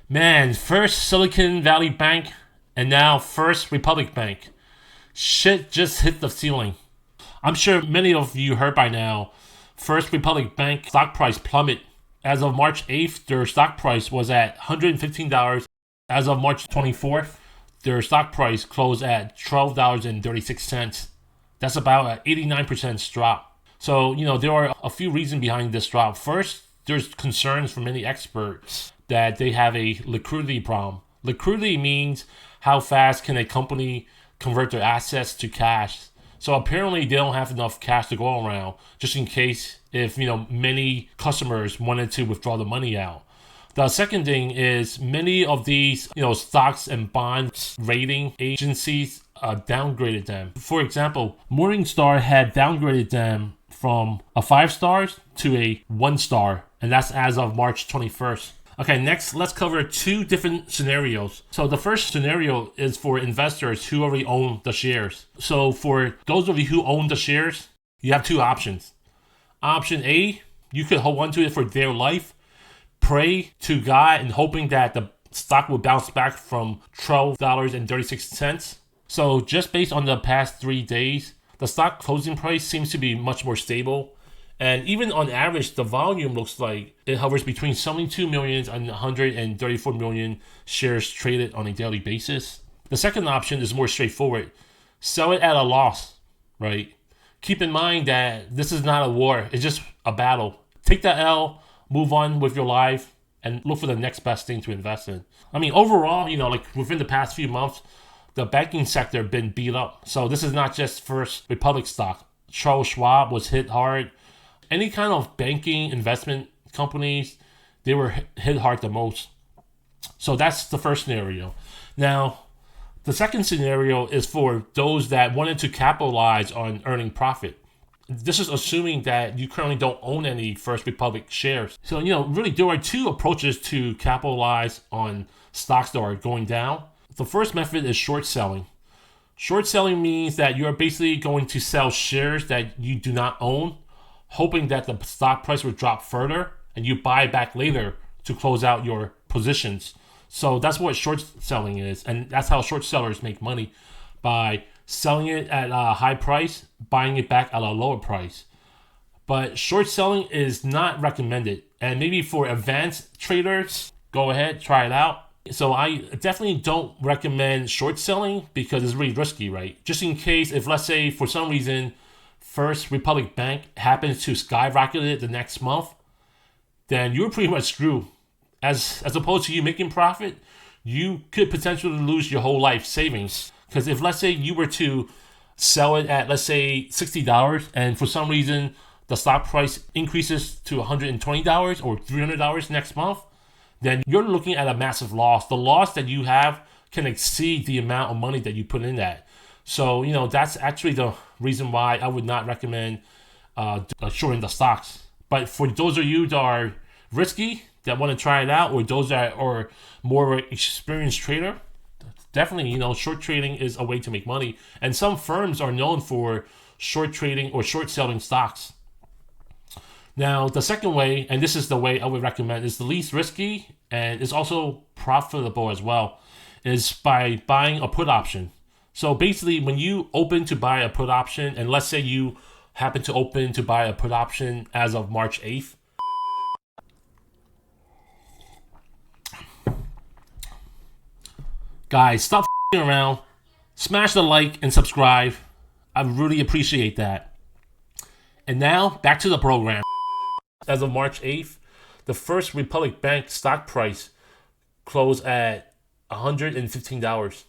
Man, first Silicon Valley Bank and now First Republic Bank. Shit just hit the ceiling. I'm sure many of you heard by now, First Republic Bank stock price plummet. As of March 8th, their stock price was at $115. As of March 24th, their stock price closed at $12.36. That's about an 89% drop. So, there are a few reasons behind this drop. First, there's concerns from many experts that they have a liquidity problem. Liquidity means how fast can a company convert their assets to cash. So apparently they don't have enough cash to go around just in case if, many customers wanted to withdraw the money out. The second thing is many of these, stocks and bond rating agencies downgraded them. For example, Morningstar had downgraded them from a 5 stars to a 1 star, and that's as of March 21st. Okay, next, let's cover two different scenarios. So the first scenario is for investors who already own the shares. So for those of you who own the shares, you have two options. Option A, you could hold on to it for dear life, pray to God and hoping that the stock will bounce back from $12.36. So just based on the past 3 days, the stock closing price seems to be much more stable. And even on average, the volume looks like it hovers between 72 million and 134 million shares traded on a daily basis. The second option is more straightforward. Sell it at a loss, right? Keep in mind that this is not a war. It's just a battle. Take that L, move on with your life, and look for the next best thing to invest in. I mean, overall, within the past few months, the banking sector been beat up. So this is not just First Republic stock. Charles Schwab was hit hard. Any kind of banking investment companies, they were hit hard the most. So that's the first scenario. Now, the second scenario is for those that wanted to capitalize on earning profit. This is assuming that you currently don't own any First Republic shares. So, really there are two approaches to capitalize on stocks that are going down. The first method is short selling. Short selling means that you're basically going to sell shares that you do not own, hoping that the stock price will drop further and you buy back later to close out your positions. So that's what short selling is. And that's how short sellers make money, by selling it at a high price, buying it back at a lower price. But short selling is not recommended. And maybe for advanced traders, go ahead, try it out. So I definitely don't recommend short selling because it's really risky, right? Just in case if, let's say, for some reason, First Republic Bank happens to skyrocket it the next month, then you're pretty much screwed. As opposed to you making profit, you could potentially lose your whole life savings. Because if, let's say, you were to sell it at, let's say, $60, and for some reason the stock price increases to $120 or $300 next month, then you're looking at a massive loss. The loss that you have can exceed the amount of money that you put in that. So, that's actually the reason why I would not recommend shorting the stocks. But for those of you that are risky, that want to try it out, or those that are more experienced trader, definitely, short trading is a way to make money. And some firms are known for short trading or short selling stocks. Now, the second way, and this is the way I would recommend, is the least risky and is also profitable as well, is by buying a put option. So basically, when you open to buy a put option, and let's say you happen to open to buy a put option as of March 8th, guys, stop around, smash the like and subscribe. I really appreciate that. And now, back to the program. As of March 8th, the First Republic Bank stock price closed at $115.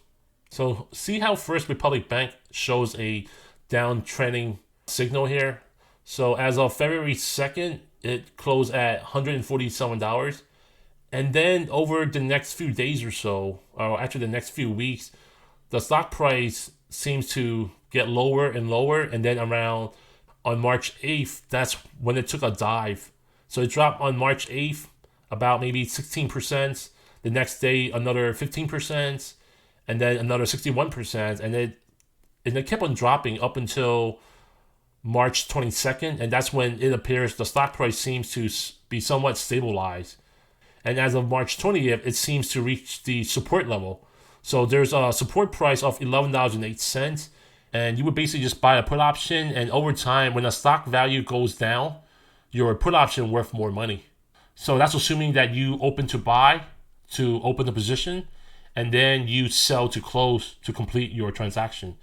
So see how First Republic Bank shows a downtrending signal here? So as of February 2nd, it closed at $147. And then over the next few days or so, or actually the next few weeks, the stock price seems to get lower and lower. And then around on March 8th, that's when it took a dive. So it dropped on March 8th about maybe 16%. The next day, another 15%. And then another 61%. And it kept on dropping up until March 22nd. And that's when it appears the stock price seems to be somewhat stabilized. And as of March 20th, it seems to reach the support level. So there's a support price of $11.08. And you would basically just buy a put option. And over time, when the stock value goes down, your put option worth more money. So that's assuming that you open to buy to open the position, and then you sell to close to complete your transaction.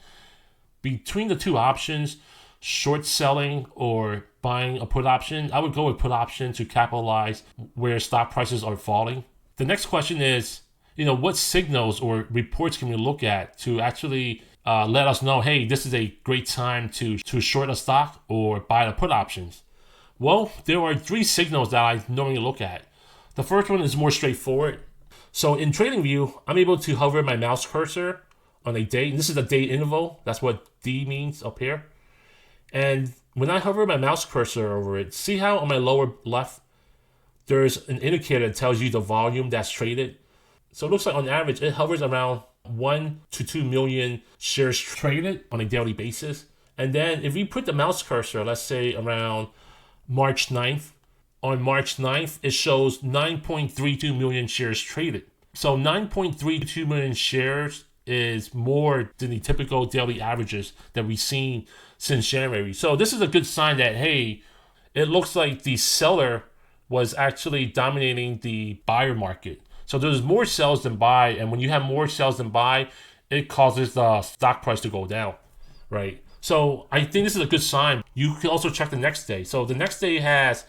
Between the two options, short selling or buying a put option, I would go with put option to capitalize where stock prices are falling. The next question is, what signals or reports can we look at to actually let us know, hey, this is a great time to short a stock or buy the put options? Well, there are 3 signals that I normally look at. The first one is more straightforward. So in TradingView, I'm able to hover my mouse cursor on a date, and this is a date interval. That's what D means up here. And when I hover my mouse cursor over it, see how on my lower left, there's an indicator that tells you the volume that's traded. So it looks like on average, it hovers around 1 to 2 million shares traded on a daily basis. And then if we put the mouse cursor, let's say around March 9th, on March 9th, it shows 9.32 million shares traded. So 9.32 million shares is more than the typical daily averages that we've seen since January. So this is a good sign that, hey, it looks like the seller was actually dominating the buyer market. So there's more sells than buy, and when you have more sells than buy, it causes the stock price to go down, right? So I think this is a good sign. You can also check the next day. So the next day has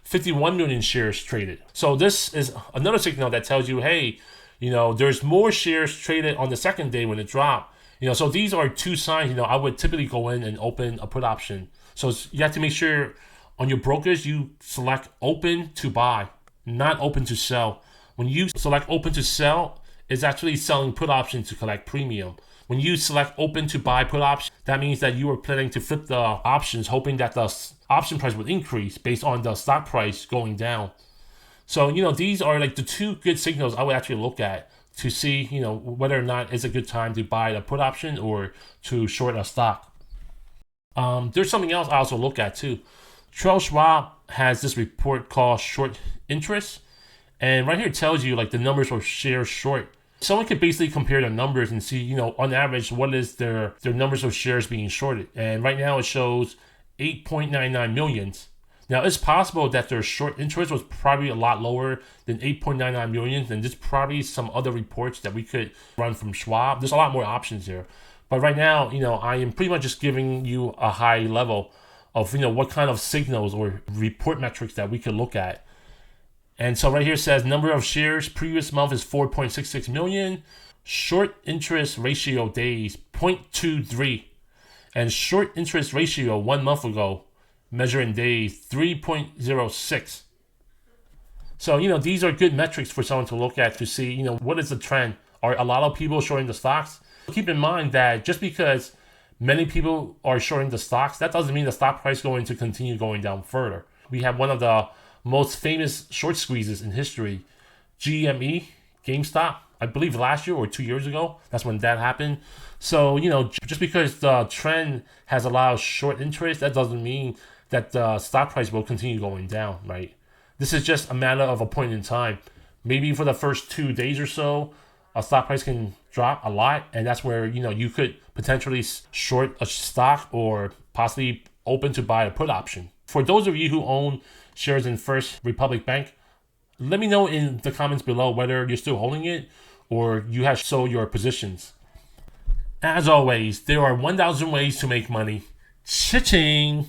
51 million shares traded. So this is another signal that tells you, hey, there's more shares traded on the second day when it dropped. So these are 2 signs, I would typically go in and open a put option. So you have to make sure on your brokers, you select open to buy, not open to sell. When you select open to sell, it's actually selling put option to collect premium. When you select open to buy put option, that means that you are planning to flip the options, hoping that the option price would increase based on the stock price going down. So, these are like the 2 good signals I would actually look at to see, whether or not it's a good time to buy a put option or to short a stock. There's something else I also look at too. Charles Schwab has this report called Short Interest. And right here it tells you like the numbers of shares short. Someone could basically compare the numbers and see, on average, what is their numbers of shares being shorted. And right now it shows 8.99 millions. Now, it's possible that their short interest was probably a lot lower than 8.99 million. And there's probably some other reports that we could run from Schwab. There's a lot more options here. But right now, I am pretty much just giving you a high level of, what kind of signals or report metrics that we could look at. And so right here it says number of shares previous month is 4.66 million. Short interest ratio days 0.23. And short interest ratio 1 month ago, measuring days 3.06. So, these are good metrics for someone to look at to see, what is the trend? Are a lot of people shorting the stocks? Keep in mind that just because many people are shorting the stocks, that doesn't mean the stock price is going to continue going down further. We have one of the most famous short squeezes in history, GME, GameStop, I believe last year or 2 years ago. That's when that happened. So, just because the trend has allowed short interest, that doesn't mean that the stock price will continue going down, right? This is just a matter of a point in time. Maybe for the first 2 days or so, a stock price can drop a lot, and that's where, you could potentially short a stock or possibly open to buy a put option. For those of you who own shares in First Republic Bank, let me know in the comments below whether you're still holding it or you have sold your positions. As always, there are 1,000 ways to make money. Cha-ching!